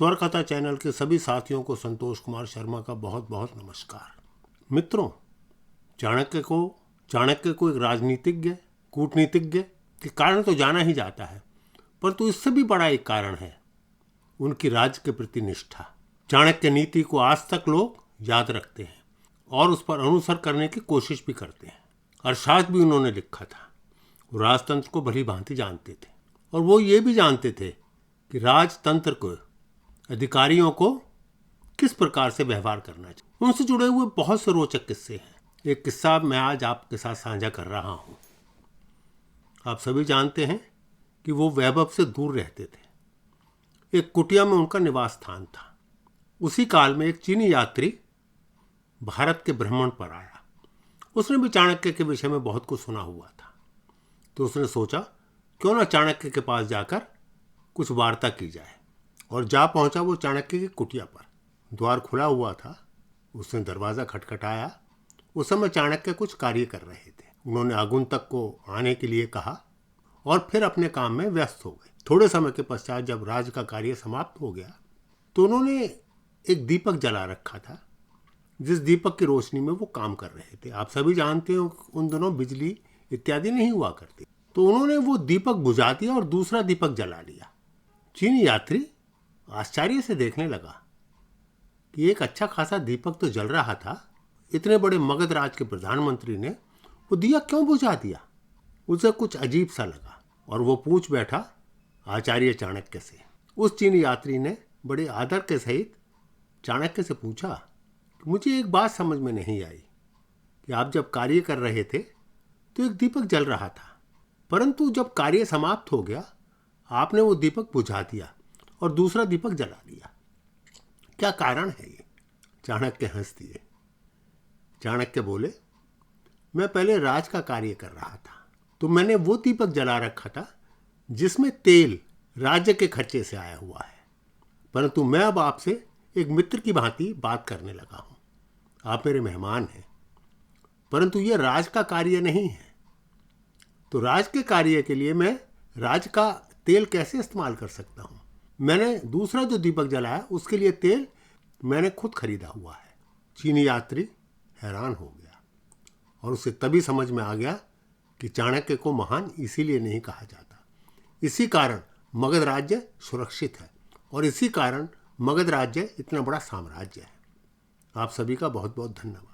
स्वर कथा चैनल के सभी साथियों को संतोष कुमार शर्मा का बहुत बहुत नमस्कार। मित्रों, चाणक्य को एक राजनीतिज्ञ, कूटनीतिज्ञ के कारण तो जाना ही जाता है, परंतु इससे भी बड़ा एक कारण है उनकी राज्य के प्रति निष्ठा। चाणक्य नीति को आज तक लोग याद रखते हैं और उस पर अनुसर करने की कोशिश भी करते हैं। अर्थशास्त्र भी उन्होंने लिखा था। वो राजतंत्र को भली भांति जानते थे और वो ये भी जानते थे कि राजतंत्र को, अधिकारियों को किस प्रकार से व्यवहार करना चाहिए। उनसे जुड़े हुए बहुत से रोचक किस्से हैं। एक किस्सा मैं आज आपके साथ साझा कर रहा हूँ। आप सभी जानते हैं कि वो वैभव से दूर रहते थे। एक कुटिया में उनका निवास स्थान था। उसी काल में एक चीनी यात्री भारत के भ्रमण पर आया। उसने भी चाणक्य के विषय में बहुत कुछ सुना हुआ था, तो उसने सोचा क्यों ना चाणक्य के पास जाकर कुछ वार्ता की जाए, और जा पहुंचा वो चाणक्य की कुटिया पर। द्वार खुला हुआ था। उसने दरवाज़ा खटखटाया। उस समय चाणक्य कुछ कार्य कर रहे थे। उन्होंने आगंतुक को आने के लिए कहा और फिर अपने काम में व्यस्त हो गए। थोड़े समय के पश्चात जब राज का कार्य समाप्त हो गया तो उन्होंने एक दीपक जला रखा था, जिस दीपक की रोशनी में वो काम कर रहे थे। आप सभी जानते हो उन दिनों बिजली इत्यादि नहीं हुआ करती, तो उन्होंने वो दीपक बुझा दिया और दूसरा दीपक जला लिया। चीनी यात्री आश्चर्य से देखने लगा कि एक अच्छा खासा दीपक तो जल रहा था, इतने बड़े मगध राज के प्रधानमंत्री ने वो दिया क्यों बुझा दिया। उसे कुछ अजीब सा लगा और वो पूछ बैठा आचार्य चाणक्य से। उस चीनी यात्री ने बड़े आदर के सहित चाणक्य से पूछा कि मुझे एक बात समझ में नहीं आई कि आप जब कार्य कर रहे थे तो एक दीपक जल रहा था, परंतु जब कार्य समाप्त हो गया आपने वो दीपक बुझा दिया और दूसरा दीपक जला दिया। क्या कारण है ये? चाणक्य हंस दिए। चाणक्य बोले, मैं पहले राज का कार्य कर रहा था तो मैंने वो दीपक जला रखा था जिसमें तेल राज्य के खर्चे से आया हुआ है, परंतु मैं अब आपसे एक मित्र की भांति बात करने लगा हूं। आप मेरे मेहमान हैं, परंतु यह राज का कार्य नहीं है, तो राज के कार्य के लिए मैं राज का तेल कैसे इस्तेमाल कर सकता हूं। मैंने दूसरा जो दीपक जलाया उसके लिए तेल मैंने खुद खरीदा हुआ है। चीनी यात्री हैरान हो गया और उसे तभी समझ में आ गया कि चाणक्य को महान इसीलिए नहीं कहा जाता। इसी कारण मगध राज्य सुरक्षित है और इसी कारण मगध राज्य इतना बड़ा साम्राज्य है। आप सभी का बहुत बहुत धन्यवाद।